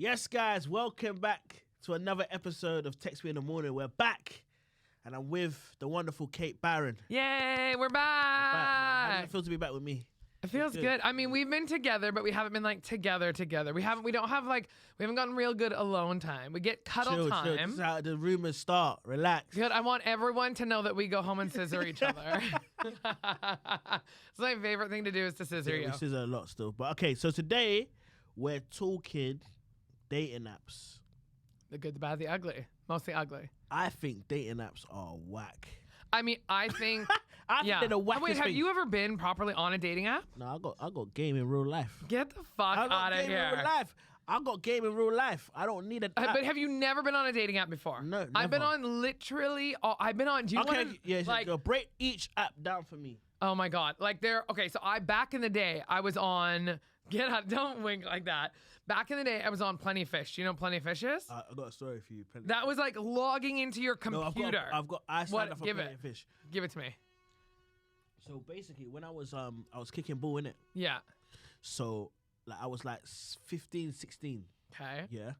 Yes, guys, welcome back to another episode of Text Me in the Morning. We're back, and I'm with the wonderful Kate Barron. Yay, we're We're back, man. How does back. it feel to be back with me? It feels good. I mean, we've been together, but we haven't been like together. We haven't gotten real good alone time. We get cuddle time. This is how the rumors start. Relax. Good. I want everyone to know that we go home and scissor each other. It's my favorite thing to do is to scissor you. We scissor a lot still. But okay, so today we're talking dating apps. The good, the bad, the ugly. Mostly ugly. I think dating apps are whack. I mean, I think. I think they're the wackest Wait, have thing. you ever been properly on a dating app? No, I got game in real life. Get the fuck I got out of game in real here. life. I got game in real life. I don't need an app. But have you never been on a dating app before? No, I've been never. on literally. I've been on. Do you Okay, want to? yeah, like, so break each app down for me. oh my god! Like okay. So back in the day, I was on. Get out! Don't wink like that. Back in the day, I was on Plenty Fish. Do you know what Plenty Fish is? I got a story for you. That was like logging into your No, computer. I signed up for Give Plenty it. Fish. Give it to me. So basically, when I was kicking ball in it. Yeah. So like I was like 15, 16, Okay. yeah,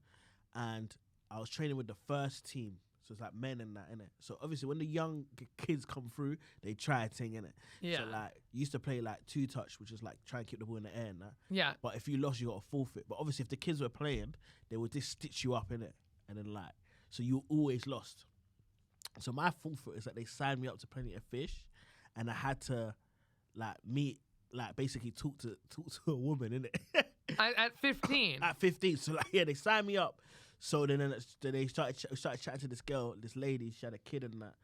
and I was training with the first team. So it's like men and that, innit? So obviously when the young kids come through, they try a thing, innit? Yeah. So like, you used to play like two touch, which is like try and keep the ball in the air and that. Yeah. But if you lost, you got to forfeit. But obviously if the kids were playing, they would just stitch you up, innit? And then like, so you always lost. So my forfeit is that they signed me up to Plenty of Fish, and I had to like basically talk to a woman, innit? At 15. At 15. So like, yeah, they signed me up. So then they started chatting to this girl, this lady. She had a kid and that,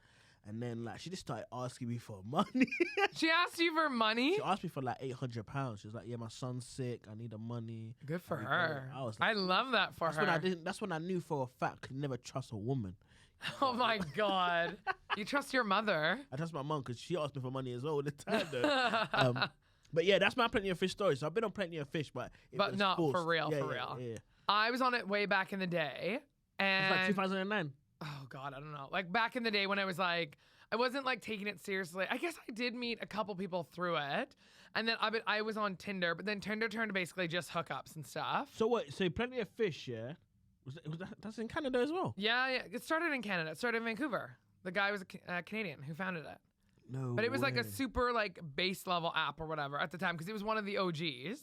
and then like she just started asking me for money. She asked you for money. She asked me for like £800. She was like, "Yeah, my son's sick. I need the money." Good for And her. I was like, I love that for her. That's when I knew for a fact I could never trust a woman. Oh my god. You trust your mother. I trust my mum because she asked me for money as well all the time. Though. But yeah, that's my Plenty of Fish story. So I've been on Plenty of Fish, but was not forced. for real, Yeah, for yeah, real. Yeah. I was on it way back in the day. And It's like 2009. oh god, I don't know. Like back in the day when I was like, I wasn't like taking it seriously. I guess I did meet a couple people through it, and then I was on Tinder, but then Tinder turned to basically just hookups and stuff. So what? So Plenty of Fish, yeah. That's in Canada as well. Yeah, it started in Canada. It started in Vancouver. The guy was a Canadian who founded it, No, but it was like a way. super like base level app or whatever at the time because it was one of the OGs.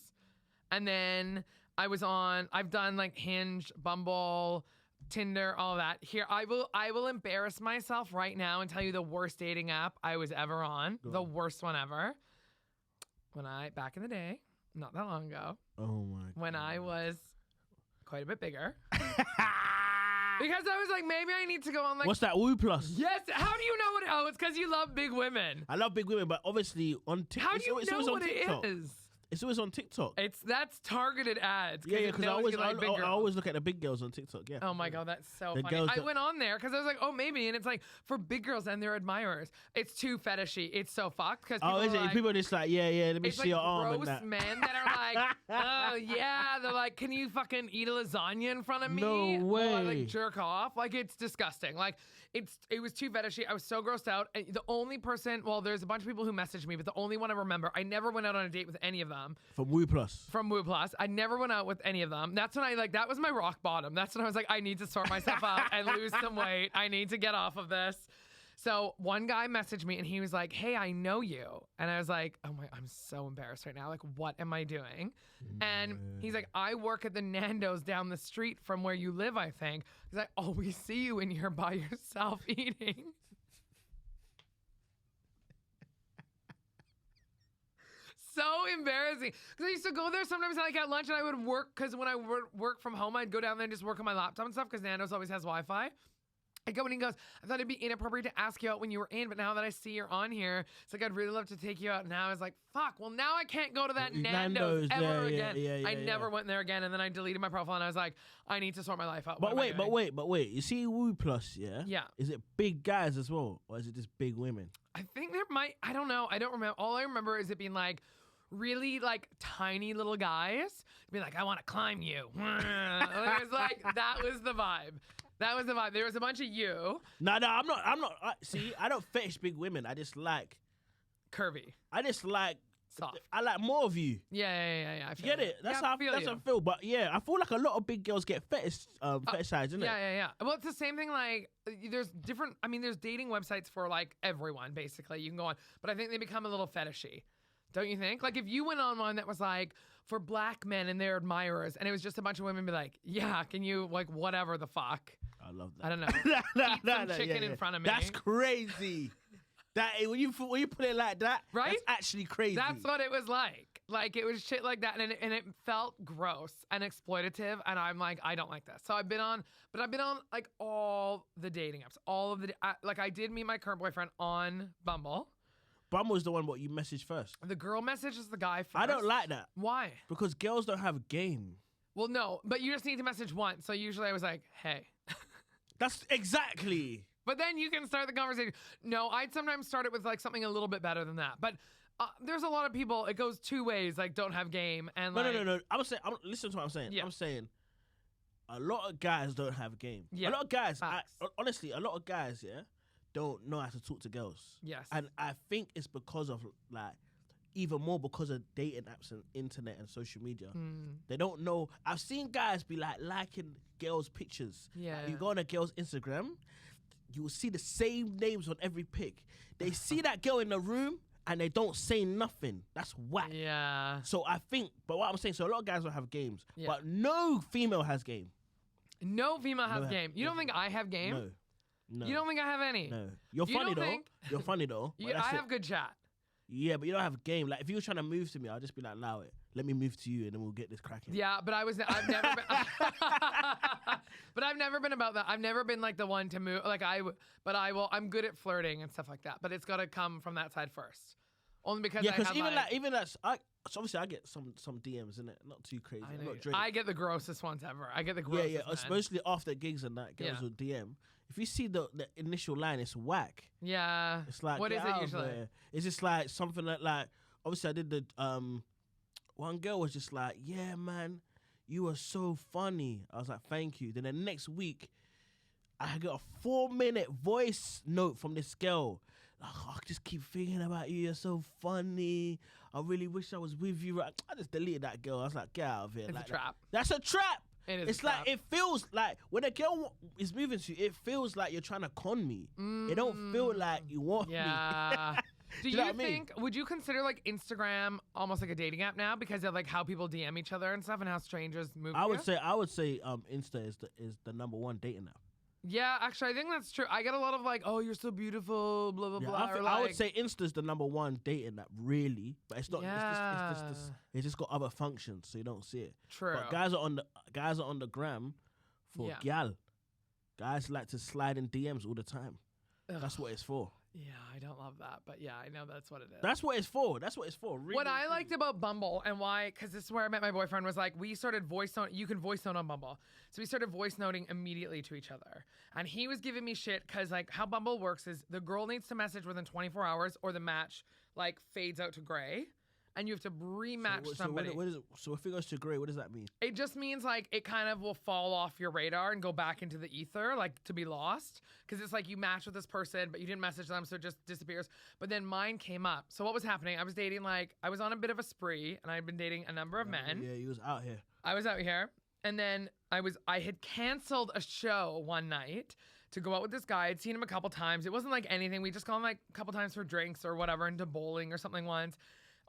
And then I've done like Hinge, Bumble, Tinder, all that. Here, I will embarrass myself right now and tell you the worst dating app I was ever on. The worst one ever. Back in the day, not that long ago, Oh my. when I was quite a bit bigger. Because I was like, maybe I need to go on like. What's that? Woo Plus. Yes. How do you know what? Oh, it's because you love big women. I love big women, but obviously on TikTok. How do you know what it is? It's always on TikTok. That's targeted ads. Yeah, because I I always look at the big girls on TikTok. Yeah. Oh my god, that's so The funny. girls I that- went on there because I was like, oh maybe, and it's like for big girls and their admirers. It's too fetishy. It's so fucked because Oh, is it? like, People are just like, yeah. Let me it's see like your arm and gross that. men that are like, oh yeah, they're like, can you fucking eat a lasagna in front of me? No Or I, way. like jerk off. Like it's disgusting. Like it was too fetishy. I was so grossed out. And the only person, well, there's a bunch of people who messaged me, but the only one I remember, I never went out on a date with any of them. From Woo Plus. From Woo Plus. I never went out with any of them. That's when that was my rock bottom. That's when I was like, I need to sort myself out and lose some weight. I need to get off of this. So one guy messaged me and he was like, hey, I know you. And I was like, oh my, I'm so embarrassed right now. Like, what am I doing? And he's like, I work at the Nando's down the street from where you live, I think. He's like, oh, we see you in here by yourself eating. So embarrassing because I used to go there sometimes like at lunch and I would work because when I work from home I'd go down there and just work on my laptop and stuff because Nando's always has Wi-Fi. I go in and he goes, I thought it'd be inappropriate to ask you out when you were in, but now that I see you're on here, it's like I'd really love to take you out. And now I was like, fuck, well now I can't go to that Nando's ever again. I never went there again, and then I deleted my profile and I was like, I need to sort my life out. But wait. You see Woo Plus, yeah? Yeah. Is it big guys as well, or is it just big women? I think I don't know. I don't remember. All I remember is it being like really like tiny little guys. Be like, I want to climb you. It was like, that was the vibe. That was the vibe. There was a bunch of you. No, I'm not. See, I don't fetish big women. I just like curvy. I just like soft. I like more of you. Yeah. I You feel get you. it? That's Yeah, how feel that's you. how I feel. But yeah, I feel like a lot of big girls get fetishized, isn't it? Yeah. Well, it's the same thing. Like, there's different. I mean, there's dating websites for like everyone. Basically, you can go on, but I think they become a little fetishy. Don't you think? Like, if you went on one that was like for black men and their admirers, and it was just a bunch of women be like, yeah, can you like whatever the fuck? I love that. I don't know. Eat some chicken in front of me. That's crazy. That when you put it like that, Right? That's actually crazy. That's what it was like. Like, it was shit like that, and it felt gross and exploitative, and I'm like, I don't like this. So I've been on like all the dating apps, all of the like I did meet my current boyfriend on Bumble. Bumble's the one what you messaged first. The girl messages the guy first. I don't like that Why? because girls don't have game. Well, no, but you just need to message once. So usually I was like, hey. That's exactly. But then you can start the conversation. No, I'd sometimes start it with like something a little bit better than that. But there's a lot of people, it goes two ways, like don't have game. And No. like, Listen to what I'm saying. Yeah. I'm saying a lot of guys don't have game. Yeah. A lot of guys, Facts. honestly, a lot of guys, don't know how to talk to girls. Yes. And I think it's because of like, even more because of dating apps and internet and social media. They don't know. I've seen guys be like liking girls' pictures. Yeah. Like, you go on a girl's Instagram, you will see the same names on every pic. They see that girl in the room and they don't say nothing. That's whack. Yeah. So I think, but what I'm saying, so a lot of guys don't have games, Yeah. but no female has game. No female has No, game. You don't think I have game? No. You don't think I have any? No. You're You funny don't though. think- You're funny though. but I that's it. have good chat. Yeah, but you don't have game. Like if you were trying to move to me, I'll just be like, allow it. Let me move to you, and then we'll get this cracking. Yeah, but I've never been, but I've never been about that. I've never been like the one to move. Like I'm good at flirting and stuff like that. But it's got to come from that side first. Only because Yeah, I because have even that's so obviously I get some DMs in it, not too crazy. I'm not Drake. I get the grossest ones ever. I get the yeah, grossest. yeah. men. Especially after gigs and that, girls Yeah. will DM. If you see the initial line, it's whack. Yeah. It's like, What get is it out of usually? there. It's just like something like obviously I did the one girl was just like, yeah, man, you are so funny. I was like, thank you. Then the next week, I got a 4-minute voice note from this girl. Like, I just keep thinking about you. You're so funny. I really wish I was with you. I just deleted that girl. I was like, get out of here. It's like, a trap. That's a trap. It is. It's a like trap. it feels like when a girl is moving to you, it feels like you're trying to con me. It don't feel like you want me. Yeah. Do you you know what I mean? think, would you consider like Instagram almost like a dating app now because of like how people DM each other and stuff and how strangers move? I to would you? say Insta is the number one dating app. Yeah, actually, I think that's true. I get a lot of like, oh, you're so beautiful, blah, blah, Yeah, blah. or I would like- say Insta's the number one dating app, really, but it's not. Yeah. It's just got other functions, so you don't see it. True. But guys are on the gram for Yeah. gal. Guys like to slide in DMs all the time. That's what it's for. Yeah, I don't love that, but yeah, I know that's what it is. That's what it's for. That's what it's for. Really, What I really. liked about Bumble and why, because this is where I met my boyfriend, was like we started voice note. You can voice note on Bumble, so we started voice noting immediately to each other. And he was giving me shit because like how Bumble works is the girl needs to message within 24 hours or the match like fades out to gray, and you have to rematch somebody. So if it goes to grey, what does that mean? It just means like it kind of will fall off your radar and go back into the ether, like to be lost. Because it's like you match with this person, but you didn't message them, so it just disappears. But then mine came up. So what was happening? I was dating I was on a bit of a spree, and I had been dating a number of men. Yeah, you was out here. I was out here, and then I had canceled a show one night to go out with this guy. I'd seen him a couple times. It wasn't like anything. We just gone like a couple times for drinks or whatever, into bowling or something once.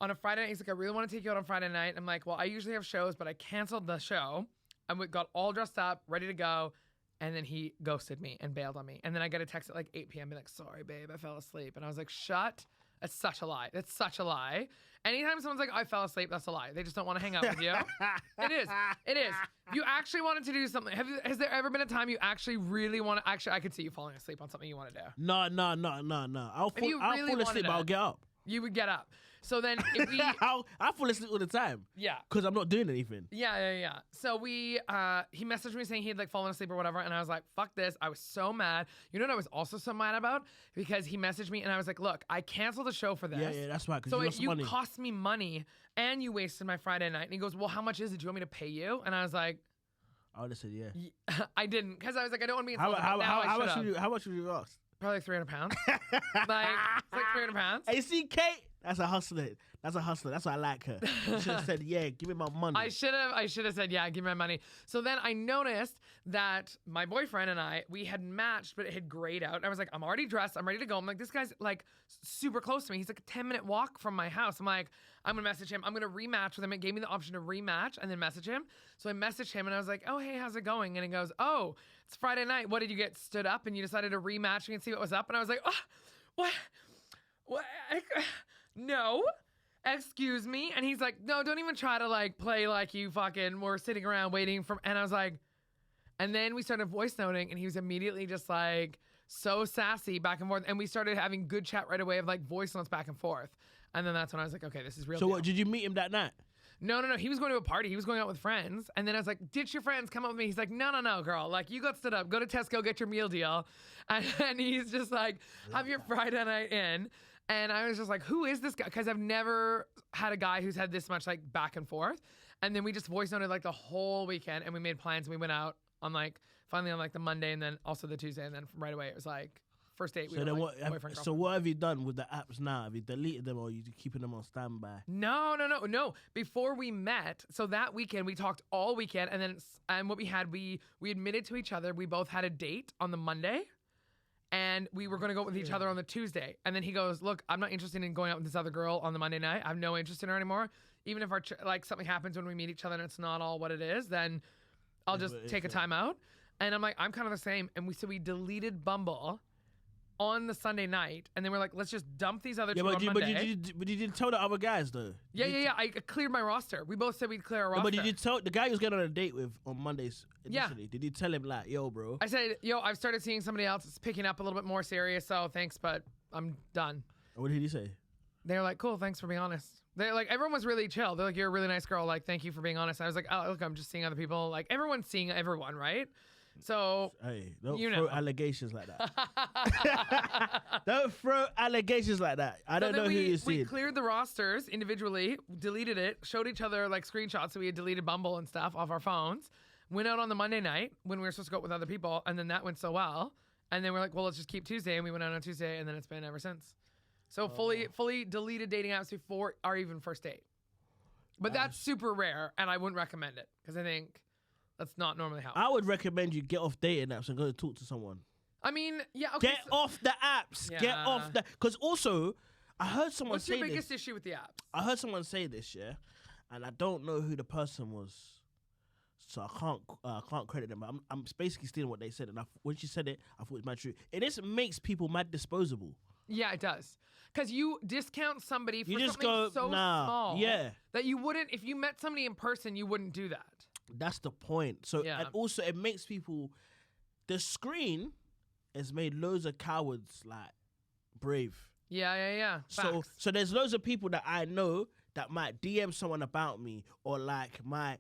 On a Friday night, he's like, I really want to take you out on Friday night. I'm like, well, I usually have shows, but I canceled the show. And we got all dressed up, ready to go. And then he ghosted me and bailed on me. And then I got a text at like 8 p.m. being like, sorry, babe, I fell asleep. And I was like, that's such a lie. That's such a lie. Anytime someone's like, I fell asleep, that's a lie. They just don't want to hang out with you. It is. If you actually wanted to do something, has there ever been a time you actually really want to, I could see you falling asleep on something you want to do. No. I'll you fall really asleep, wanted but I'll it. get up. You would get up. So then if we... I fall asleep all the time. Yeah. Because I'm not doing anything. Yeah. So he messaged me saying he'd like fallen asleep or whatever, and I was like, fuck this. I was so mad. You know what I was also so mad about? Because he messaged me and I was like, look, I canceled the show for this. Yeah, that's right. Because So you lost you money. cost me money and you wasted my Friday night. And he goes, well, how much is it? Do you want me to pay you? And I was like, I would have said yeah. I didn't, because I was like, I don't want to be insulted. but now I should've. How much would you ask? Probably like 300 pounds. Like, it's like 300 pounds. Hey, see, Kate, That's a hustler. That's a hustler. That's why I like her. You should have said, yeah, give me my money. I should have said, yeah, give me my money. So then I noticed that my boyfriend and I, we had matched, but it had grayed out. And I was like, I'm already dressed. I'm ready to go. I'm like, this guy's like super close to me. He's like a 10-minute walk from my house. I'm like, I'm going to message him. I'm going to rematch with him. It gave me the option to rematch and then message him. So I messaged him and I was like, oh, hey, how's it going? And he goes, oh, it's Friday night. What, did you get stood up and you decided to rematch me and see what was up? And I was like, oh, what? No. Excuse me. And he's like, no, don't even try to like play like you fucking were sitting around waiting for. And I was like, and then we started voice noting and he was immediately just like so sassy back and forth. And we started having good chat right away of like voice notes back and forth. And then that's when I was like, okay, this is real. So deal. what, did you meet him that night? No. He was going to a party. He was going out with friends. And then I was like, ditch your friends, come up with me. He's like, no, girl. Like, you got stood up. Go to Tesco, get your meal deal. And he's just like, have your Friday night in. And I was just like, who is this guy? Because I've never had a guy who's had this much like back and forth. And then we just voice noted like the whole weekend and we made plans and we went out on like, finally on like the Monday and then also the Tuesday. And then right away it was like, first date. So what have you done with the apps now? Have you deleted them or are you keeping them on standby? No. Before we met, so that weekend we talked all weekend, and then what we admitted to each other we both had a date on the Monday, and we were going to go with each other on the Tuesday. And then he goes, "Look, I'm not interested in going out with this other girl on the Monday night. I have no interest in her anymore. Even if our like something happens when we meet each other and it's not all what it is, then I'll just take a time out." And I'm like, I'm kind of the same. And we deleted Bumble on the Sunday night, and then we're like, let's just dump these other two on Monday. But you didn't tell the other guys though. Yeah. I cleared my roster. We both said we'd clear our roster. But did you tell the guy you was getting on a date with on Mondays initially? Yeah. Did you tell him like, yo, bro? I said, yo, I've started seeing somebody else. It's picking up a little bit more serious, so thanks, but I'm done. What did he say? They're like, cool, thanks for being honest. They're like, everyone was really chill. They're like, you're a really nice girl. Like, thank you for being honest. And I was like, oh, look, I'm just seeing other people. Like, everyone's seeing everyone, right? So, hey, don't throw allegations like that. Don't throw allegations like that. I don't know who you're seeing. We cleared the rosters individually, deleted it, showed each other like screenshots. So we had deleted Bumble and stuff off our phones. Went out on the Monday night when we were supposed to go out with other people, and then that went so well. And then we're like, well, let's just keep Tuesday, and we went out on Tuesday, and then it's been ever since. So fully deleted dating apps before our even first date. But that's super rare, and I wouldn't recommend it because I think that's not normally how it I would recommend you get off dating apps and go to talk to someone. I mean, yeah, okay. Get off the apps. Yeah. Get off the... Because also, I heard someone say this. What's your biggest issue with the apps? I heard someone say this, yeah, and I don't know who the person was, so I can't credit them. But I'm basically stealing what they said, and when she said it, I thought it was mad true. It just makes people mad disposable. Yeah, it does. Because you discount somebody for something so small that you wouldn't, if you met somebody in person, you wouldn't do that. That's the point. So, and also it makes people, the screen has made loads of cowards like brave. Yeah. So there's loads of people that I know that might DM someone about me or like might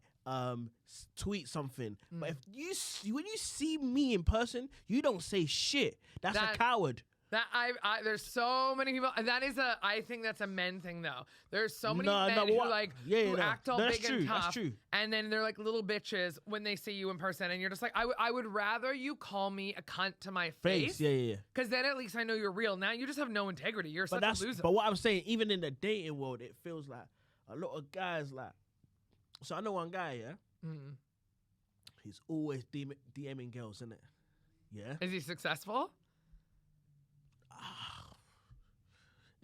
tweet something. But when you see me in person, you don't say shit. That's a coward. That there's so many people. I think that's a men thing though. There's so many men who act all big and tough, that's true. And then they're like little bitches when they see you in person, and you're just like, I would rather you call me a cunt to my face. Yeah. Because then at least I know you're real. Now you just have no integrity. You're such a loser. But what I'm saying, even in the dating world, it feels like a lot of guys like. So I know one guy, yeah. Mm-hmm. He's always DMing girls, isn't it? Yeah. Is he successful?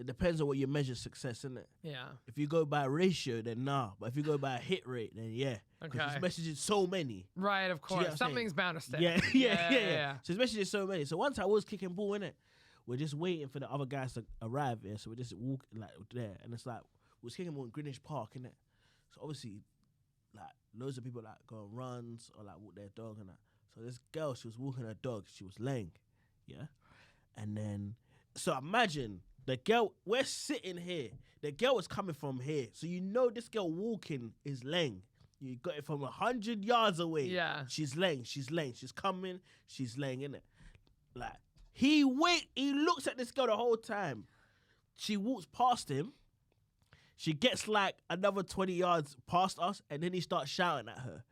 It depends on what you measure success, isn't it? Yeah. If you go by ratio, then nah. But if you go by hit rate, then yeah. Okay. He's messaging so many. Right, of course. Something's bound to stick. Yeah. So he's messaging so many. So one time I was kicking ball, innit? We're just waiting for the other guys to arrive here. So we're just walking like there. And it's like, we was kicking ball in Greenwich Park, innit? So obviously, like, loads of people like go on runs or like walk their dog and that. So this girl, she was walking her dog. She was laying. Yeah. And then, so imagine... The girl, we're sitting here. The girl was coming from here. So you know this girl walking is laying. You got it from 100 yards away. Yeah. She's laying. She's coming. She's laying, innit? Like, he looks at this girl the whole time. She walks past him. She gets like another 20 yards past us, and then he starts shouting at her.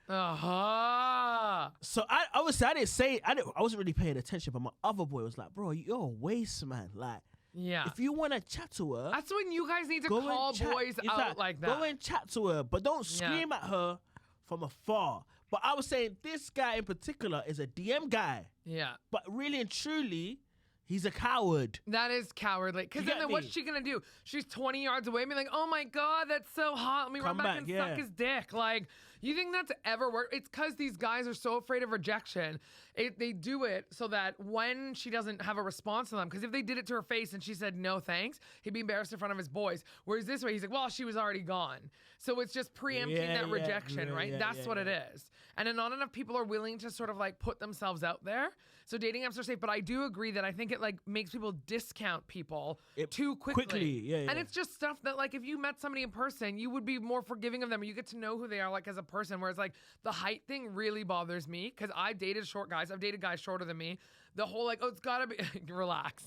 So I wasn't really paying attention, but my other boy was like, bro, you're a waste, man. Like, Yeah. If you want to chat to her, That's when you guys need to go call and chat. boys out like that. Go and chat to her, but don't scream at her from afar. But I was saying this guy in particular is a DM guy, Yeah. but really and truly, he's a coward. That is cowardly. Because You then get what's me? she going to do? She's 20 yards away, being like, oh my God, that's so hot. Let me run Come back back, and yeah. suck his dick. Like, you think that's ever worked? It's because these guys are so afraid of rejection. They do it so that when she doesn't have a response to them, because if they did it to her face and she said no thanks, he'd be embarrassed in front of his boys. Whereas this way, he's like, well, she was already gone. So it's just preempting that rejection, right? That's what it is. And then not enough people are willing to sort of like put themselves out there. So dating apps are safe, but I do agree that I think it like makes people discount people too quickly. Yeah. And it's just stuff that like if you met somebody in person, you would be more forgiving of them. You get to know who they are like as a person. Whereas like the height thing really bothers me because I've dated short guys. I've dated guys shorter than me. The whole like, oh, it's gotta be relax.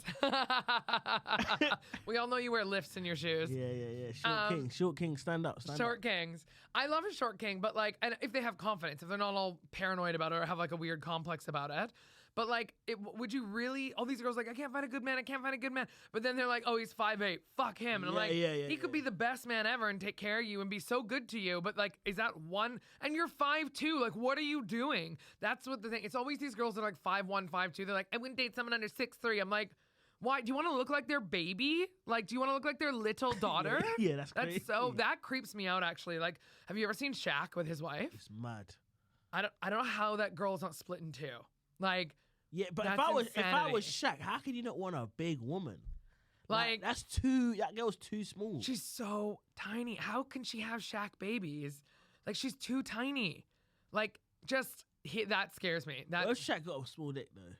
We all know you wear lifts in your shoes. Yeah. Short king, stand up. Short kings. I love a short king, but like, and if they have confidence, if they're not all paranoid about it or have like a weird complex about it. But like, would you really? All these girls like, I can't find a good man. I can't find a good man. But then they're like, oh, he's 5'8". Fuck him. And I'm like, he could be the best man ever and take care of you and be so good to you. But like, is that one? And you're 5'2". Like, what are you doing? That's what the thing. It's always these girls that are like 5'1", 5'2". They're like, I wouldn't date someone under 6'3". I'm like, why? Do you want to look like their baby? Like, do you want to look like their little daughter? Yeah, that's crazy. That creeps me out actually. Like, have you ever seen Shaq with his wife? It's mad. I don't know how that girl's not split in two. Like. Yeah, but if I was Shaq, how could you not want a big woman? Like that girl's too small. She's so tiny. How can she have Shaq babies? Like she's too tiny. Like that scares me. Shaq got a small dick though.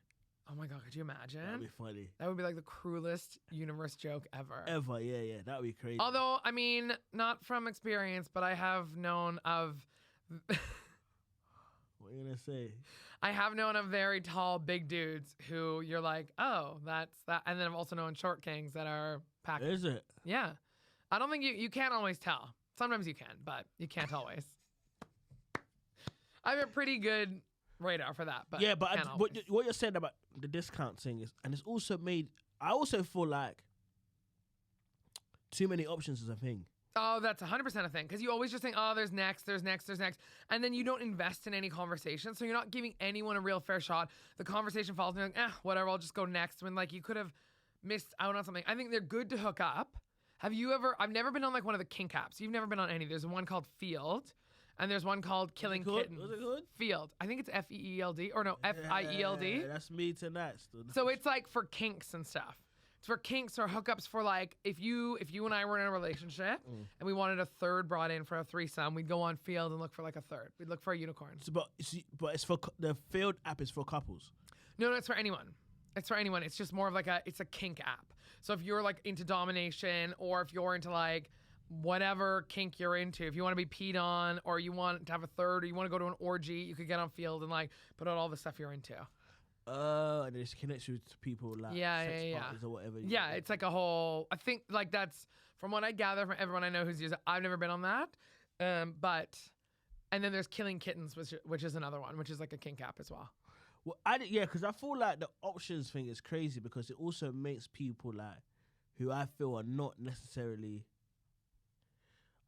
Oh my God, could you imagine? That'd be funny. That would be like the cruelest universe joke ever. Ever, yeah. That'd be crazy. Although, I mean, not from experience, but I have known of what are you gonna say? I have known of very tall, big dudes who you're like, oh, that's that. And then I've also known short kings that are packed. Is it? Yeah. I don't think you can't always tell. Sometimes you can, but you can't always. I have a pretty good radar for that. But yeah, but what you're saying about the discount thing is, and it's also made, I also feel like too many options is a thing. Oh, that's 100% a thing. Because you always just think, oh, there's next. And then you don't invest in any conversation. So you're not giving anyone a real fair shot. The conversation falls and you're like, whatever, I'll just go next. When like you could have missed out on something. I think they're good to hook up. I've never been on like one of the kink apps. You've never been on any. There's one called Field. And there's one called Killing Kittens. Was it good? Field. I think it's F-E-E-L-D. Or no, F-I-E-L-D. That's me tonight. So it's like for kinks and stuff. It's for kinks or hookups for like if you and I were in a relationship and we wanted a third brought in for a threesome, we'd go on Field and look for like a third. We'd look for a unicorn. So, but it's for the Field app is for couples. No, it's for anyone. It's for anyone. It's just more of like it's a kink app. So if you're like into domination or if you're into like whatever kink you're into, if you want to be peed on or you want to have a third or you want to go to an orgy, you could get on Field and like put out all the stuff you're into. And it connects you to people like sex parties or whatever. Yeah, it's like a whole. I think like that's from what I gather from everyone I know who's used it. I've never been on that, but and then there's Killing Kittens, which is another one, which is like a kink app as well. Well, because I feel like the options thing is crazy because it also makes people like who I feel are not necessarily.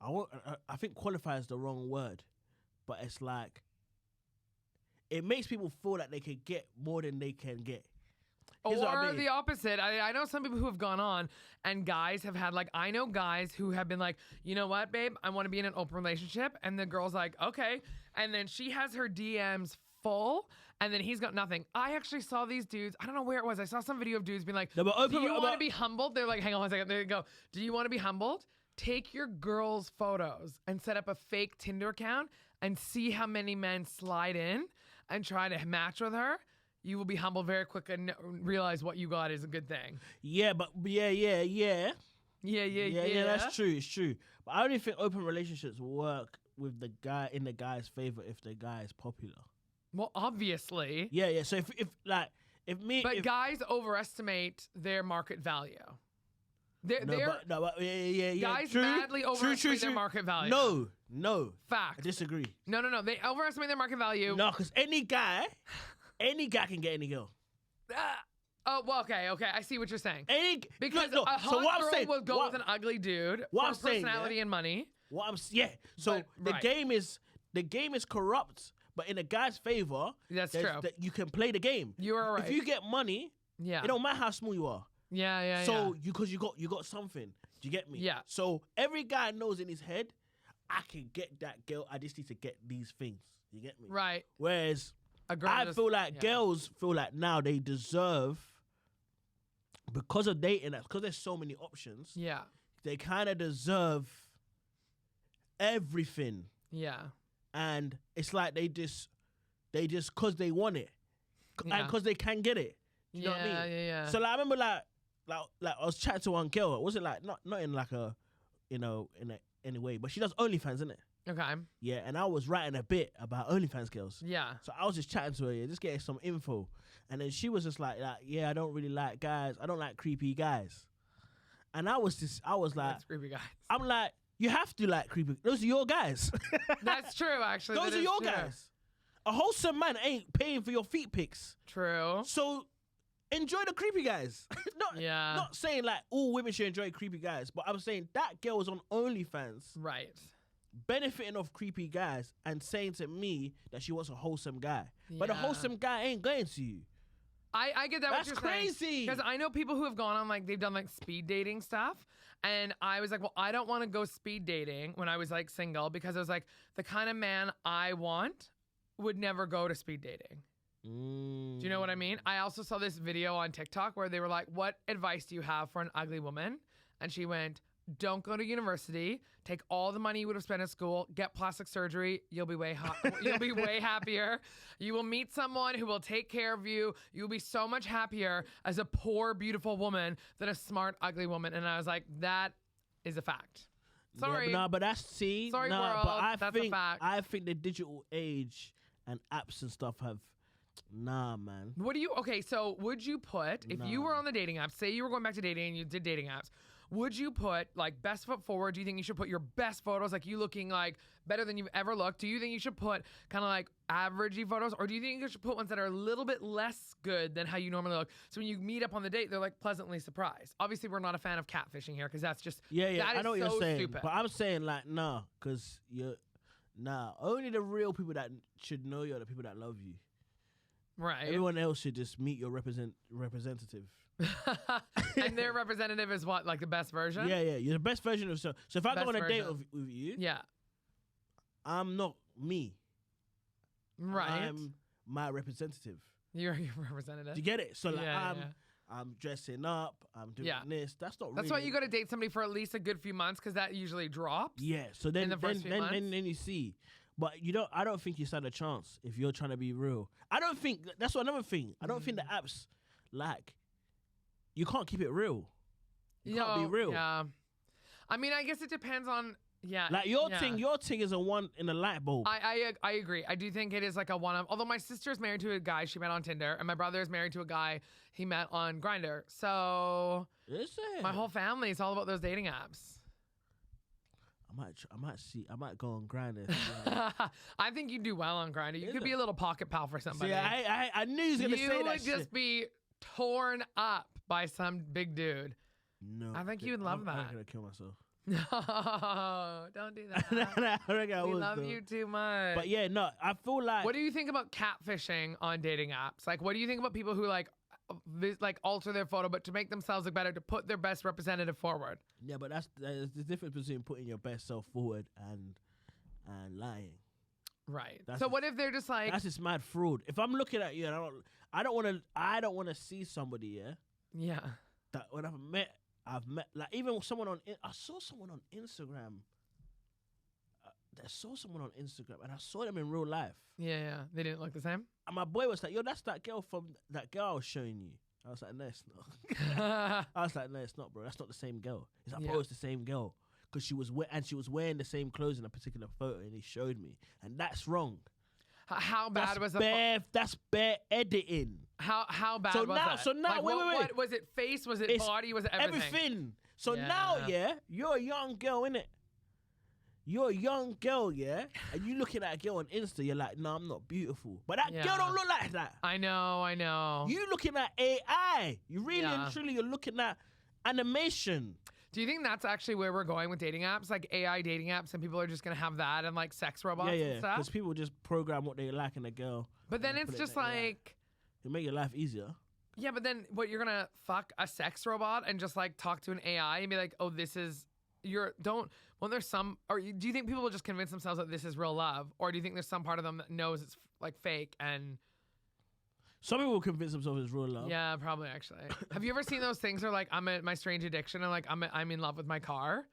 I think qualify is the wrong word, but it's like. It makes people feel like they can get more than they can get. Here's or the opposite. I know some people who have gone on and guys have had like, I know guys who have been like, you know what, babe, I want to be in an open relationship. And the girl's like, okay. And then she has her DMs full and then he's got nothing. I actually saw these dudes. I don't know where it was. I saw some video of dudes being like, do you want to be humbled? They're like, hang on one second. There you go. Do you want to be humbled? Take your girl's photos and set up a fake Tinder account and see how many men slide in and try to match with her. You will be humbled very quick and realize what you got is a good thing. Yeah, but yeah. Yeah, that's true. It's true. But I only think open relationships work with the guy in the guy's favor if the guy is popular. Well, obviously. Yeah. So if guys overestimate their market value. Guys true, madly overestimate their market value. No. Fact. I disagree. No. They overestimate their market value. No, because any guy can get any girl. Oh, well, okay. I see what you're saying. Because a hot girl will go with an ugly dude for personality and money. So the game is corrupt, but in a guy's favor. That's true. You can play the game. You are right. If you get money, it don't matter how small you are. Yeah. So because you got something. Do you get me? Yeah. So every guy knows in his head, I can get that girl. I just need to get these things. You get me? Right. Whereas I feel like girls feel like now they deserve, because of dating apps, because there's so many options. Yeah. They kind of deserve everything. Yeah. And it's like they just because they want it, and because they can get it. You know what I mean? Yeah. So like, I remember like I was chatting to one girl. It wasn't like not in like a, in any way, but she does OnlyFans, isn't it? Okay. Yeah, and I was writing a bit about OnlyFans girls. Yeah. So I was just chatting to her, just getting some info, and then she was just like, yeah, I don't really like guys. I don't like creepy guys. And I was like, that's creepy guys. I'm like, you have to like creepy. Those are your guys. That's true, actually. Those are your guys. A wholesome man ain't paying for your feet pics. True. So enjoy the creepy guys. Not saying like all women should enjoy creepy guys, but I'm saying that girl was on OnlyFans. Right. Benefiting off creepy guys and saying to me that she wants a wholesome guy. Yeah. But a wholesome guy ain't going to you. I get that. That's what you're crazy. Because I know people who have gone on, like, they've done like speed dating stuff. And I was like, well, I don't want to go speed dating when I was like single, because I was like, the kind of man I want would never go to speed dating. Do you know what I mean? I also saw this video on TikTok where they were like, what advice do you have for an ugly woman? And she went, don't go to university. Take all the money you would have spent at school. Get plastic surgery. You'll be way you'll be way happier. You will meet someone who will take care of you. You'll be so much happier as a poor, beautiful woman than a smart, ugly woman. And I was like, that is a fact. Sorry. Yeah, but that's Sorry, world. But that's a fact. I think the digital age and apps and stuff have. Nah, man. So would you put, if you were on the dating apps, say you were going back to dating and you did dating apps, would you put like best foot forward? Do you think you should put your best photos, like you looking like better than you've ever looked? Do you think you should put kind of like averagey photos? Or do you think you should put ones that are a little bit less good than how you normally look? So when you meet up on the date, they're like pleasantly surprised. Obviously, we're not a fan of catfishing here, because that's just, that I know what so you're saying. stupid. But I'm saying like, because only the real people that should know you are the people that love you. Right. Everyone else should just meet your representative. And their representative is what, like the best version? Yeah. You're the best version of yourself. So if I go on a date with you, I'm not me. Right. I'm my representative. You're your representative. Do you get it? So like I'm dressing up, I'm doing this. That's why you got to date somebody for at least a good few months, because that usually drops. Yeah. So then in the first few months. then you see. But I don't think you stand a chance if you're trying to be real. I don't think that's another thing. I don't think the apps, like, you can't keep it real. You can't be real. Yeah. I mean, I guess it depends on Like your thing is a one in a light bulb. I agree. I do think it is like a one of, although my sister's married to a guy she met on Tinder, and my brother is married to a guy he met on Grindr. So my whole family is all about those dating apps. I might go on Grindr. I think you'd do well on Grindr. You could be a little pocket pal for somebody. See, I knew he was gonna say that. You would just be torn up by some big dude. No, I think you would love that. I'm gonna kill myself. No, don't do that. We love you too much. But yeah, no, I feel like. What do you think about catfishing on dating apps? Like, what do you think about people who like alter their photo, but to make themselves look better, to put their best representative forward? Yeah, but that's the difference between putting your best self forward and lying. Right. So what if they're just like, that's just mad fraud. If I'm looking at you and I don't want to see somebody, yeah, that when I've met like even I saw someone on Instagram. I saw someone on Instagram and I saw them in real life. Yeah. They didn't look the same. And my boy was like, "Yo, that's that girl from that girl I was showing you." I was like, "No, it's not." I was like, "No, it's not, bro. That's not the same girl." He's like, "Bro, it's the same girl." Because she was wearing the same clothes in a particular photo, and he showed me, and that's wrong. How bad was that's bare editing. How bad was that? So now, like, wait. What was it? Face? Was it body? Was it everything? Everything. So now, you're a young girl, innit? you're a young girl, yeah, and you looking at a girl on Insta, you're like, no, I'm not beautiful. But that girl don't look like that. I know. You looking at AI. You really and truly, you're looking at animation. Do you think that's actually where we're going with dating apps, like AI dating apps, and people are just gonna have that and like sex robots and stuff? Because people just program what they like in a girl. But then it's just like, it make your life easier. Yeah, but then what, you're gonna fuck a sex robot and just like talk to an AI and be like, oh, this is there's some, or do you think people will just convince themselves that this is real love, or do you think there's some part of them that knows it's like fake? And some people will convince themselves it's real love. Yeah, probably actually. Have you ever seen those things where like I'm at my strange addiction and like I'm in love with my car?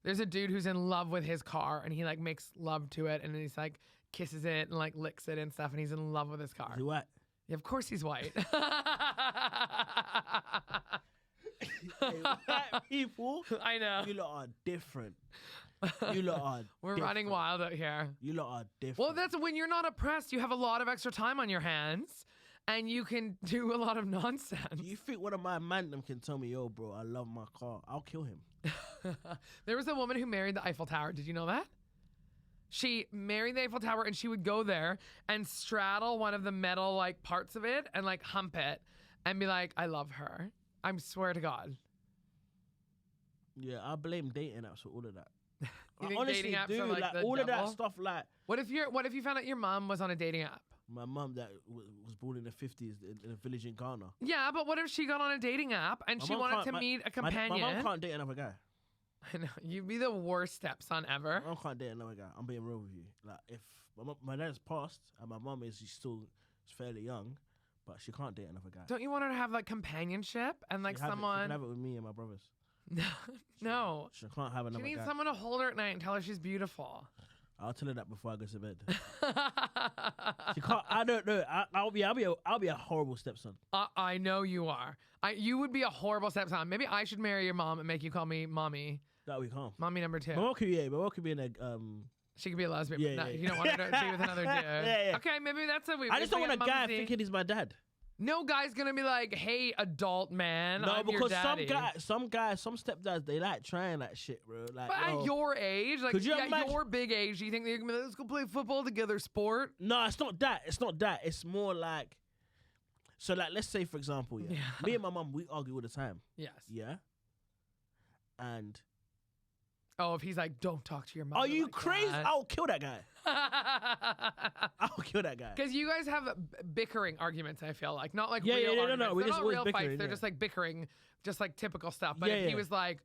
There's a dude who's in love with his car and he like makes love to it and he's like kisses it and like licks it and stuff and he's in love with his car. Is he white? Yeah, of course he's white. Hey, white people, I know. You lot are different. You lot are We're different. running wild out here. You lot are different. Well, that's when you're not oppressed. You have a lot of extra time on your hands. And you can do a lot of nonsense. Do you think one of my man them can tell me, yo, bro, I love my car? I'll kill him. There was a woman who married the Eiffel Tower. Did you know that? She married the Eiffel Tower and she would go there and straddle one of the metal like parts of it and like hump it and be like, I love her. I swear to God. Yeah, I blame dating apps for all of that. You think dating apps are like the all devil? of that stuff. Like, what if you found out your mom was on a dating app? My mum that was born in the 50s in a village in Ghana. Yeah, but what if she got on a dating app and she wanted to meet a companion? My mum can't date another guy. I know. You'd be the worst stepson ever. My mum can't date another guy. I'm being real with you. Like, if my dad's passed and my mum she's still fairly young, but she can't date another guy. Don't you want her to have like companionship and like someone? She can have it with me and my brothers. No. She can't have another guy. She needs someone to hold her at night and tell her she's beautiful. I'll tell her that before I go to bed. She can't. I don't know. I'll be a horrible stepson. I know you are. You would be a horrible stepson. Maybe I should marry your mom and make you call me mommy. That we can't. Mommy number 2. My mom could be in a She could be a lesbian. Yeah, but yeah. You don't want her to be with another dude. Yeah. Okay, maybe that's a weird. I just don't want a guy thinking he's my dad. No guy's gonna be like, "Hey, adult man, No, I'm because your daddy." some stepdads, they like trying that shit, bro. Like, But at your age, like, imagine- your big age, do you think they're gonna be like, let's go play football together, sport? No, it's not that. It's not that. It's more like, so like, let's say for example, yeah. Me and my mum, we argue all the time. Yes. Yeah. And if he's like, don't talk to your mother. are you like crazy? that." I'll kill that guy. I'll kill that guy. Because you guys have bickering arguments, I feel like. Not like Yeah, real yeah, arguments. no, we're They're just not always real bickering, fights. They're yeah. just like bickering, just like typical stuff. But Yeah, if he yeah. was like,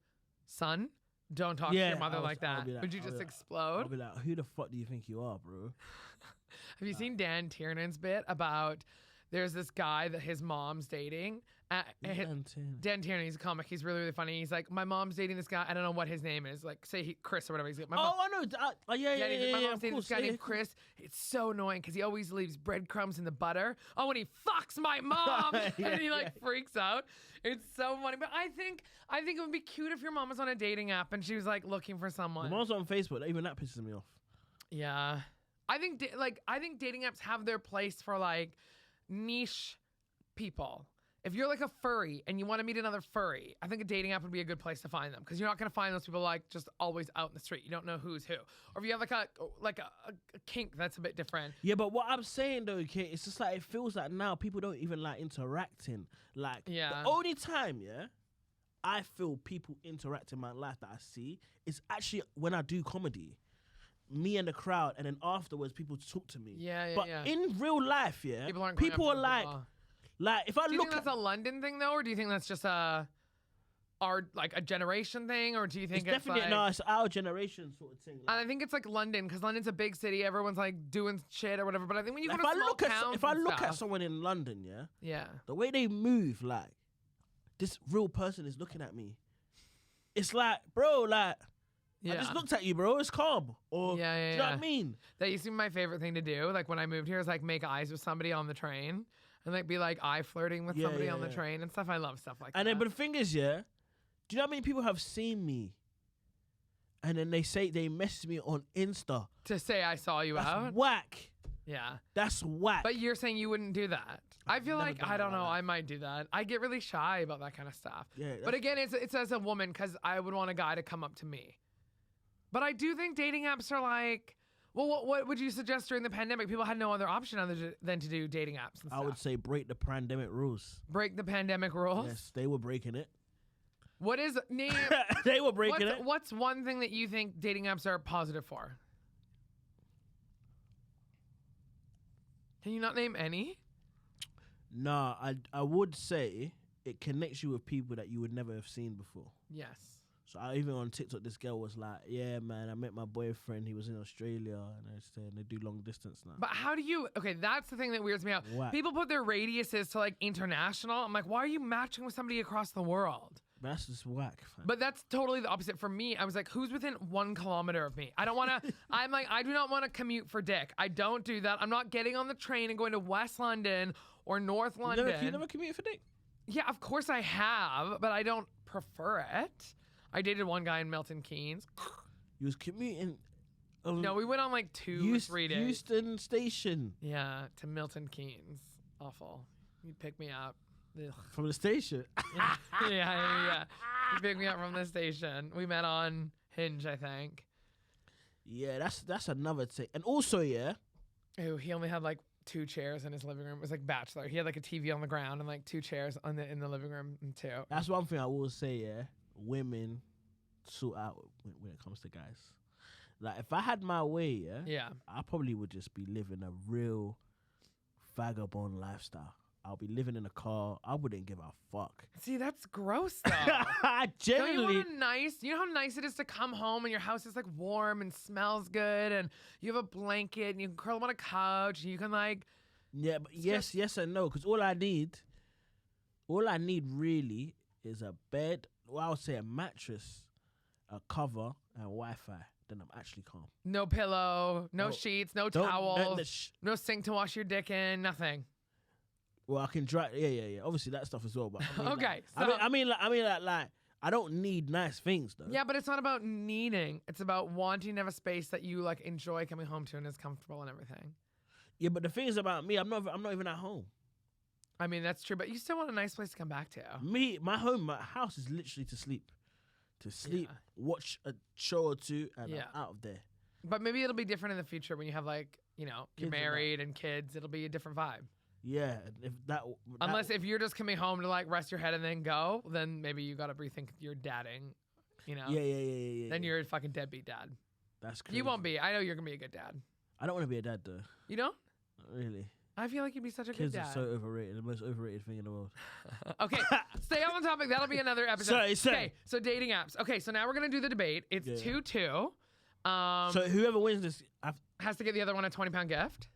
son, don't talk to your mother like that, I'll be would you I'll just be explode? I'll be like, who the fuck do you think you are, bro? Have you seen Dan Tiernan's bit about there's this guy that his mom's dating? Dan Tiernan, he's a comic. He's really, really funny. He's like, my mom's dating this guy. I don't know what his name is. Like, say Chris or whatever. He's like, my mom. Oh, I know. Yeah. My mom's dating of this guy course, named Chris. It's so annoying because he always leaves breadcrumbs in the butter. Oh, and he fucks my mom, and he like freaks out. It's so funny. But I think it would be cute if your mom was on a dating app and she was like looking for someone. My mom's on Facebook. Even that pisses me off. Yeah, I think dating apps have their place for like niche people. If you're like a furry and you want to meet another furry, I think a dating app would be a good place to find them because you're not going to find those people like just always out in the street. You don't know who's who. Or if you have like a kink, that's a bit different. Yeah, but what I'm saying though, okay, it's just like it feels like now people don't even like interacting. Like the only time, I feel people interact in my life that I see is actually when I do comedy. Me and the crowd, and then afterwards people talk to me. But in real life, people are like. Like if I do you think that's a London thing though, or do you think that's just a generation thing, or do you think it's definitely like, it's our generation sort of thing? Like, and I think it's like London because London's a big city, everyone's like doing shit or whatever. But I think when you go to small towns, if I look at someone in London, yeah, the way they move, like this real person is looking at me. It's like, bro, like. I just looked at you, bro. It's calm. Or, do you know what I mean? That used to be my favorite thing to do. Like when I moved here, is like make eyes with somebody on the train. And like be like eye flirting with somebody on the train and stuff. I love stuff like that. And then, but the thing is, do you know how many people have seen me? And then they message me on Insta. To say I saw you out? That's whack. Yeah. That's whack. But you're saying you wouldn't do that. I feel like, I don't know, I might do that. I get really shy about that kind of stuff. Yeah. But again, it's as a woman because I would want a guy to come up to me. But I do think dating apps are like, well, what would you suggest during the pandemic? People had no other option other than to do dating apps and stuff. I would say break the pandemic rules. Break the pandemic rules? Yes, they were breaking it. What is, name, they were breaking it. What's one thing that you think dating apps are positive for? Can you not name any? Nah, I would say it connects you with people that you would never have seen before. Yes. So even on TikTok, this girl was like, yeah, man, I met my boyfriend. He was in Australia, and they do long distance now. But how do you, okay, that's the thing that weirds me out. Whack. People put their radiuses to like international. I'm like, why are you matching with somebody across the world? That's just whack, fam. But that's totally the opposite for me. I was like, who's within 1 kilometer of me? I don't want to, I'm like, I do not want to commute for dick. I don't do that. I'm not getting on the train and going to West London or North London. You never commute for dick? Yeah, of course I have, but I don't prefer it. I dated one guy in Milton Keynes. You was commuting. No, we went on like 2 or 3 days. Euston Station. Yeah, to Milton Keynes. Awful. You'd pick me up. Ugh. From the station? Yeah. He picked me up from the station. We met on Hinge, I think. Yeah, that's another thing. And also, yeah. Ew, he only had like 2 chairs in his living room. It was like Bachelor. He had like a TV on the ground and like 2 chairs in the living room too. That's one thing I will say, yeah. Women sort out when it comes to guys. Like, if I had my way, Yeah. I probably would just be living a real vagabond lifestyle. I'll be living in a car. I wouldn't give a fuck. See, that's gross though. Generally, Don't you want a nice, you know how nice it is to come home and your house is like warm and smells good and you have a blanket and you can curl up on a couch and you can like. yeah, but yes and no. Because all I need really is a bed. Well, I would say a mattress, a cover, and Wi-Fi. Then I'm actually calm. No pillow, no sheets, no towels, no sink to wash your dick in, nothing. Well, I can dry. Yeah. Obviously that stuff as well. But I mean, Okay, like, so- I mean, I don't need nice things though. Yeah, but it's not about needing. It's about wanting to have a space that you like enjoy coming home to and is comfortable and everything. Yeah, but the thing is about me, I'm not even at home. I mean, that's true, but you still want a nice place to come back to. My house is literally to sleep. Yeah. Watch a show or two, and Yeah. I'm out of there. But maybe it'll be different in the future when you have like, you know, you're Kids and married and kids. It'll be a different vibe. Yeah, Unless if you're just coming home to like rest your head and then go, then maybe you got to rethink your dadding, you know? Yeah. Then you're a fucking deadbeat dad. That's crazy. You won't be. I know you're going to be a good dad. I don't want to be a dad though. You don't? Not really. I feel like you'd be such a Kids good are dad. so overrated. The most overrated thing in the world. Okay, stay on the topic. That'll be another episode. Sorry. Okay, so dating apps. Okay, so now we're going to do the debate. It's 2-2. So whoever wins this, Has to get the other one a £20 gift.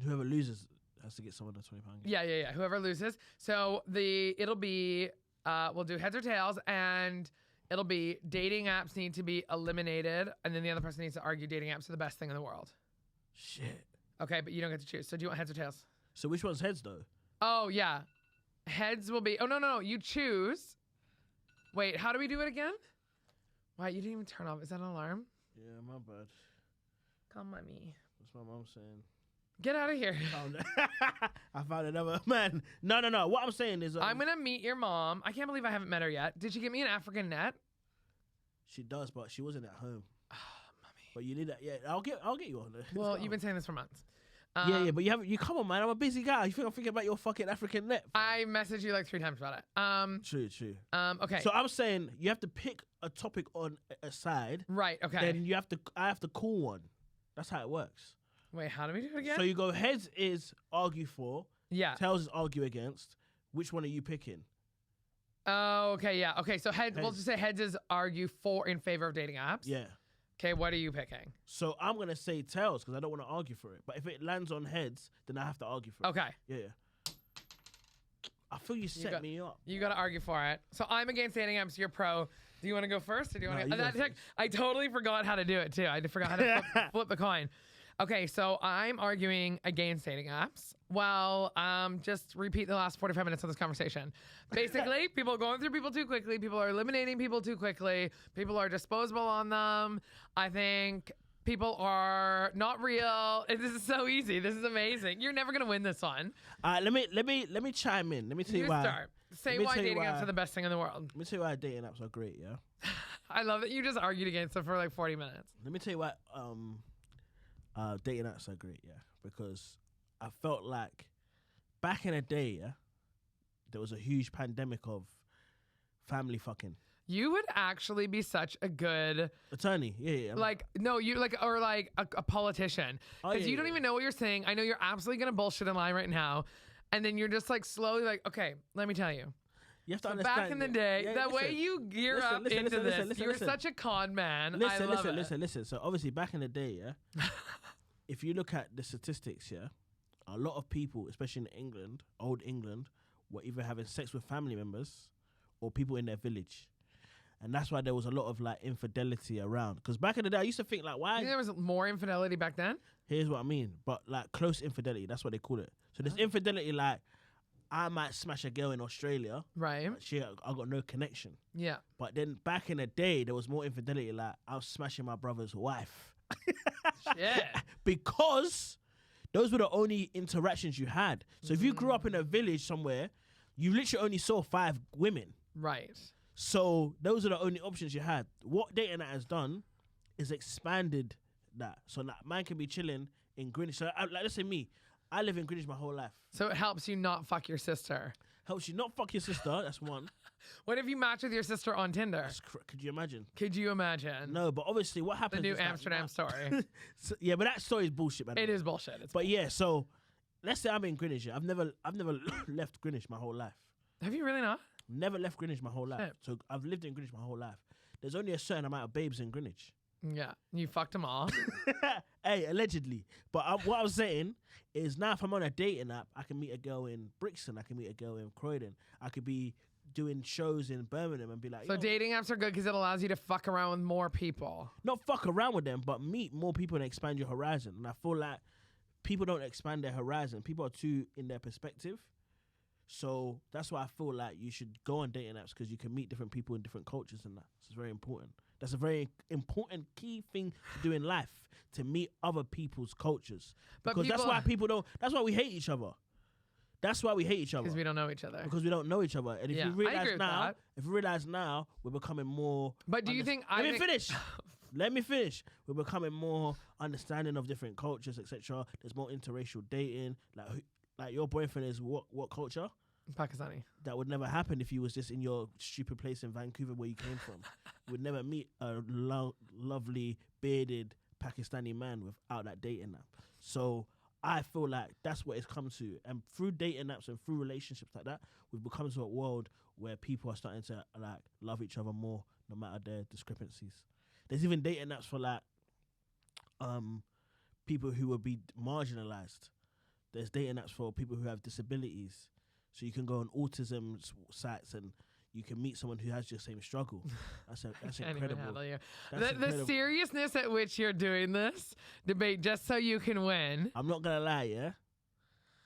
whoever loses has to get someone a £20 gift. Yeah. Whoever loses. So it'll be we'll do heads or tails, and it'll be dating apps need to be eliminated, and then the other person needs to argue dating apps are the best thing in the world. Shit. Okay, but you don't get to choose. So do you want heads or tails? So which one's heads though? Oh yeah, heads will be. Oh no, you choose. Wait, how do we do it again? Why you didn't even turn off? Is that an alarm? Yeah, my bad. Come on me. What's my mom saying? Get out of here. I found another man. No. What I'm saying is, I'm gonna meet your mom. I can't believe I haven't met her yet. Did she get me an African net? She does, but she wasn't at home. Mommy. But you need that. Yeah, I'll get you on there. Well, you've been saying this for months. Yeah, but you come on, man. I'm a busy guy. You think I'm thinking about your fucking African net? I messaged you like 3 times about it. True. Okay. So I'm saying you have to pick a topic on a side. Right. Okay. Then I have to call one. That's how it works. Wait, how do we do it again? So you go heads is argue for. Yeah. Tails is argue against. Which one are you picking? Oh, okay. Yeah. Okay. So heads. We'll just say heads is argue for in favor of dating apps. Yeah. Okay. What are you picking? So I'm gonna say tails because I don't want to argue for it. But if it lands on heads, then I have to argue for it. Okay. Yeah. I feel you set me up. You got to argue for it. So I'm against dating apps. You're pro. Do you want to go first, or do you want No, to? you go first. I totally forgot how to do it too. I forgot how to flip the coin. Okay, so I'm arguing against dating apps. Well, just repeat the last 45 minutes of this conversation. Basically, people are going through people too quickly. People are eliminating people too quickly. People are disposable on them. I think people are not real. This is so easy. This is amazing. You're never gonna win this one. Let me chime in. Let me tell you why. Start. Say Let me why tell you dating why. apps are the best thing in the world. Let me tell you why dating apps are great. Yeah. I love that you just argued against it for like 40 minutes. Let me tell you why dating apps are great, yeah. Because I felt like back in the day, yeah, there was a huge pandemic of family fucking. You would actually be such a good attorney, yeah. Like, no, you like, or like a politician. Because you don't even know what you're saying. I know you're absolutely going to bullshit in line right now. And then you're just like slowly like, okay, let me tell you. You have to so understand. Back in the day, way you gear up into this, you're such a con man. Listen. So obviously back in the day, yeah, if you look at the statistics, yeah, a lot of people, especially in England, old England, were either having sex with family members or people in their village. And that's why there was a lot of like infidelity around. Because back in the day, I used to think like, why? You think there was more infidelity back then? Here's what I mean. But like close infidelity, that's what they call it. So there's infidelity like, I might smash a girl in Australia. Right. I got no connection. Yeah. But then back in the day, there was more infidelity like, I was smashing my brother's wife. Shit. Because those were the only interactions you had. So if you grew up in a village somewhere, you literally only saw 5 women. Right. So those are the only options you had. What dating that has done is expanded that. So that man can be chilling in Greenwich. So like, let's say me, I live in Greenwich my whole life. So it helps you not fuck your sister. Helps you not fuck your sister. That's one. What if you match with your sister on Tinder? Could you imagine? Could you imagine? No, but obviously what happens The new is Amsterdam story. So, yeah, but that story is bullshit, man. It is bullshit. But yeah, so let's say I'm in Greenwich. I've never left Greenwich my whole life. Have you really not? Never left Greenwich my whole life. Shit. So I've lived in Greenwich my whole life. There's only a certain amount of babes in Greenwich. Yeah, you fucked them all. Hey, allegedly. But what I was saying is now if I'm on a dating app, I can meet a girl in Brixton. I can meet a girl in Croydon. I could be doing shows in Birmingham and be like... So dating apps are good because it allows you to fuck around with more people. Not fuck around with them, but meet more people and expand your horizon. And I feel like people don't expand their horizon. People are too in their perspective. So that's why I feel like you should go on dating apps because you can meet different people in different cultures and that. So it's very important. That's a very important key thing to do in life, to meet other people's cultures. Because that's why people don't, that's why we hate each other. That's why we hate each other. Because we don't know each other. Because we don't know each other. And if you realize now, we're becoming more... But do you think... Let me finish. We're becoming more understanding of different cultures, etc. There's more interracial dating. Like your boyfriend is what culture? Pakistani. That would never happen if you was just in your stupid place in Vancouver where you came from. You would never meet a lovely bearded Pakistani man without that dating app. So I feel like that's what it's come to. And through dating apps and through relationships like that, we've become to a world where people are starting to like love each other more no matter their discrepancies. There's even dating apps for like people who would be marginalized. There's dating apps for people who have disabilities. So you can go on autism sites and you can meet someone who has your same struggle. That's incredible. The seriousness at which you're doing this debate just so you can win. I'm not going to lie, yeah?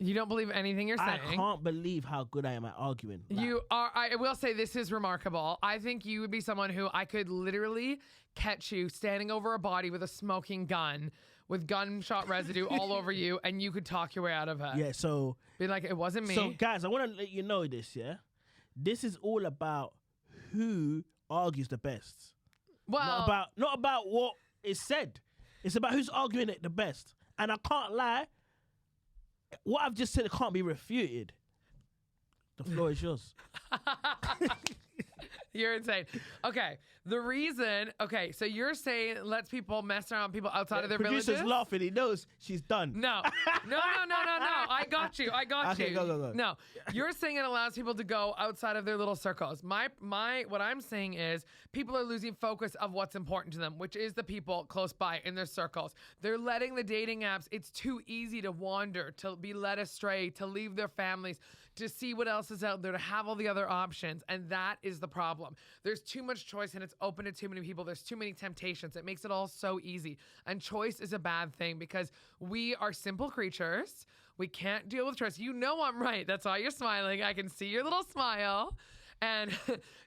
You don't believe anything you're saying. I can't believe how good I am at arguing. You are. I will say this is remarkable. I think you would be someone who I could literally catch you standing over a body with a smoking gun with gunshot residue all over you, and you could talk your way out of it. Yeah, so... Be like, it wasn't me. So, guys, I want to let you know this, yeah? This is all about who argues the best. Well... Not about what is said. It's about who's arguing it the best. And I can't lie, what I've just said can't be refuted. The floor is yours. You're insane. Okay, the reason... Okay, so you're saying it lets people mess around people outside of their villages? Producer's laughing. He knows she's done. No. I got you. Okay, go. No, you're saying it allows people to go outside of their little circles. What I'm saying is people are losing focus of what's important to them, which is the people close by in their circles. They're letting the dating apps... It's too easy to wander, to be led astray, to leave their families, to see what else is out there, to have all the other options. And that is the problem. There's too much choice and it's open to too many people. There's too many temptations. It makes it all so easy. And choice is a bad thing because we are simple creatures. We can't deal with choice. You know I'm right. That's why you're smiling. I can see your little smile. And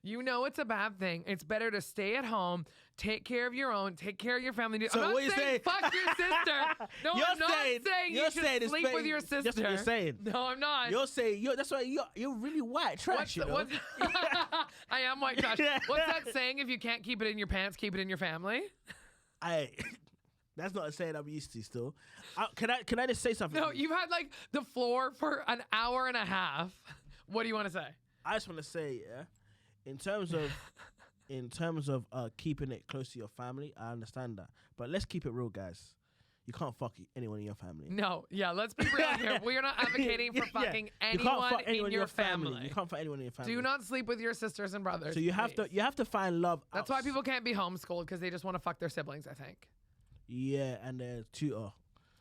you know it's a bad thing. It's better to stay at home, take care of your own, take care of your family. So I'm what not you saying saying? fuck your sister. No, You're I'm not saying you you're should saying it's sleep with better- your sister. That's what you're saying. No, I'm not. You're saying that's why you're really white trash. I am white trash. Yeah. What's that saying? If you can't keep it in your pants, keep it in your family. That's not a saying I'm used to. Still, can I just say something? No, you've had like the floor for an hour and a half. What do you want to say? I just want to say, yeah, in terms of keeping it close to your family, I understand that, but let's keep it real, guys. You can't fuck anyone in your family. No, yeah, let's be real here. We are not advocating for fucking anyone in your family. You can't fuck anyone in your family. Do not sleep with your sisters and brothers. So you have to find love. That's why people can't be homeschooled, because they just want to fuck their siblings, I think. Yeah, and their tutor.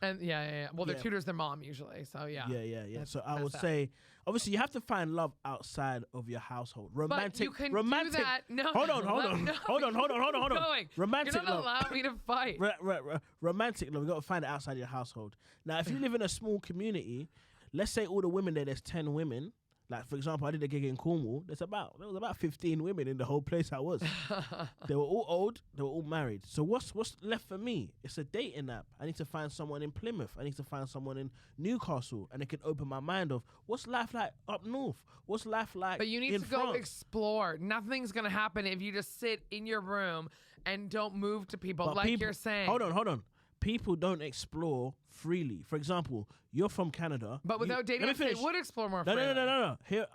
And yeah. Well, their Yeah. tutor's their mom usually. So yeah. Yeah. So I would say, obviously, you have to find love outside of your household. Romantic. But you can romantic. do that. No. Hold on. Hold on. Going. Romantic You're not love. allowing me to fight. Romantic love. You got to find it outside your household. Now, if you live in a small community, let's say all the women there's 10 women. Like, for example, I did a gig in Cornwall. There was about 15 women in the whole place I was. They were all old. They were all married. So what's left for me? It's a dating app. I need to find someone in Plymouth. I need to find someone in Newcastle. And it can open my mind of what's life like up north? What's life like But you need in to go France? explore. Nothing's going to happen if you just sit in your room and don't move to people, But like people- you're saying. Hold on. People don't explore freely. For example, you're from Canada. But without dating, let me they finish. would explore more No. freely. Hear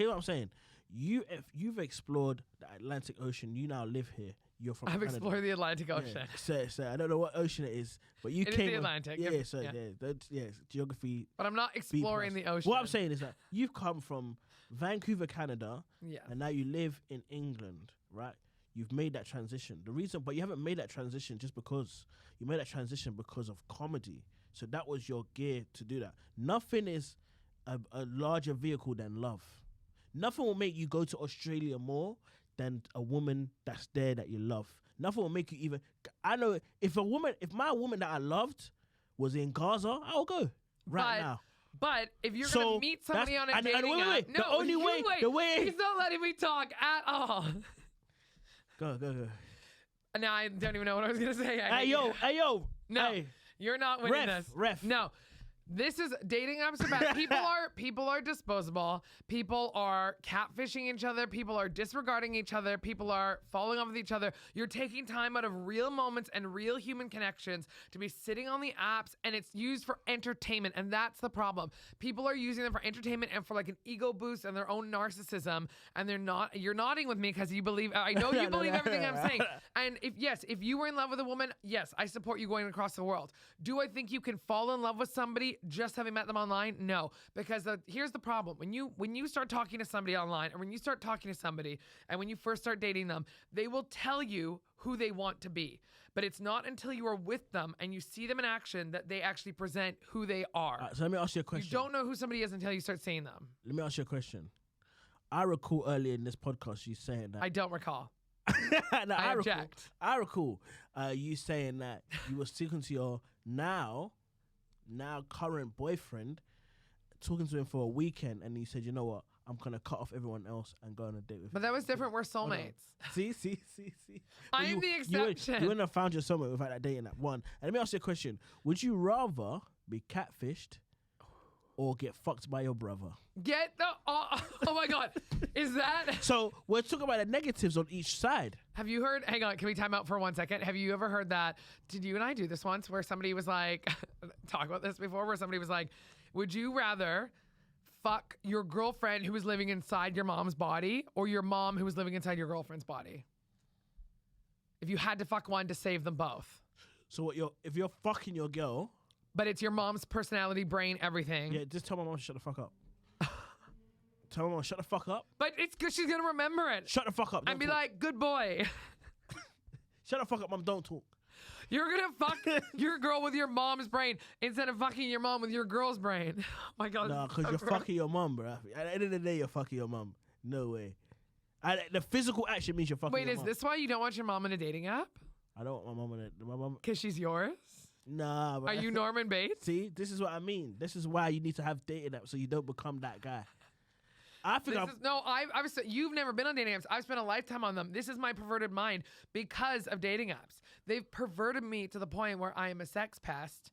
what I'm saying. If you've explored the Atlantic Ocean, you now live here. You're from I've Canada. explored the Atlantic Ocean. So I don't know what ocean it is, but you It is came. the Atlantic. Yeah. Geography. But I'm not exploring the ocean. What I'm saying is that you've come from Vancouver, Canada, Yeah. and now you live in England, right? You've made that transition. But you haven't made that transition just because. You made that transition because of comedy. So that was your gear to do that. Nothing is a larger vehicle than love. Nothing will make you go to Australia more than a woman that's there that you love. Nothing will make you even. I know if my woman that I loved was in Gaza, I'll go now. But if you're gonna meet somebody on a dating app, the only way, the way. He's not letting me talk at all. Go. Now I don't even know what I was gonna say. Hey yo. No, Hey. you're not winning this. Ref. No. This is dating apps about people are disposable. People are catfishing each other. People are disregarding each other. People are falling off with each other. You're taking time out of real moments and real human connections to be sitting on the apps, and it's used for entertainment, and that's the problem. People are using them for entertainment and for like an ego boost and their own narcissism, and you're nodding with me because you believe, I know you believe everything I'm saying. And if you were in love with a woman, yes, I support you going across the world. Do I think you can fall in love with somebody just having met them online? No, because here's the problem. When you start talking to somebody online, or when you start talking to somebody, and when you first start dating them, they will tell you who they want to be. But it's not until you are with them and you see them in action that they actually present who they are. So let me ask you a question. You don't know who somebody is until you start seeing them. Let me ask you a question. I recall earlier in this podcast you saying that. I don't recall. No, I object. I recall you saying that you were speaking to your now current boyfriend, talking to him for a weekend, and you said, you know what, I'm gonna cut off everyone else and go on a date with But him. that was different. We're soulmates. See. I am the exception. You wouldn't have found your soulmate without that dating that one. And let me ask you a question. Would you rather be catfished or get fucked by your brother? Oh my God. Is that? So we're talking about the negatives on each side. Have you heard, hang on, can we time out for 1 second? Have you ever heard that? Did you and I do this once where somebody was like, talk about this before, where somebody was like, would you rather fuck your girlfriend who was living inside your mom's body or your mom who was living inside your girlfriend's body? If you had to fuck one to save them both. So if you're fucking your girl. But it's your mom's personality, brain, everything. Yeah, just tell my mom to shut the fuck up. Tell my mom, shut the fuck up. But it's because she's going to remember it. Shut the fuck up. And be talk. like, good boy. Shut the fuck up, mom, don't talk. You're going to fuck your girl with your mom's brain instead of fucking your mom with your girl's brain. Oh my God. No, because you're fucking your mom, bro. At the end of the day, you're fucking your mom. No way. The physical action means you're fucking Wait, your is mom. this why you don't want your mom in a dating app? I don't want my mom in it. My mom. Because she's yours? Nah, bro. Are you Norman Bates? See, this is what I mean. This is why you need to have dating apps so you don't become that guy. I think you've never been on dating apps. I've spent a lifetime on them. This is my perverted mind because of dating apps. They've perverted me to the point where I am a sex pest.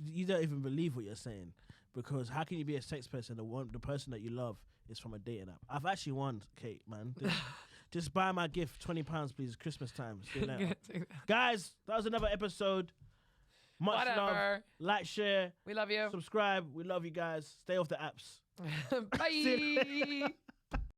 You don't even believe what you're saying, because how can you be a sex person and the person that you love is from a dating app? I've actually won, Kate, man. Just buy my gift, £20, please. It's Christmas time. See you later. Guys, that was another episode. Much love. Like, share. We love you. Subscribe. We love you guys. Stay off the apps. Bye.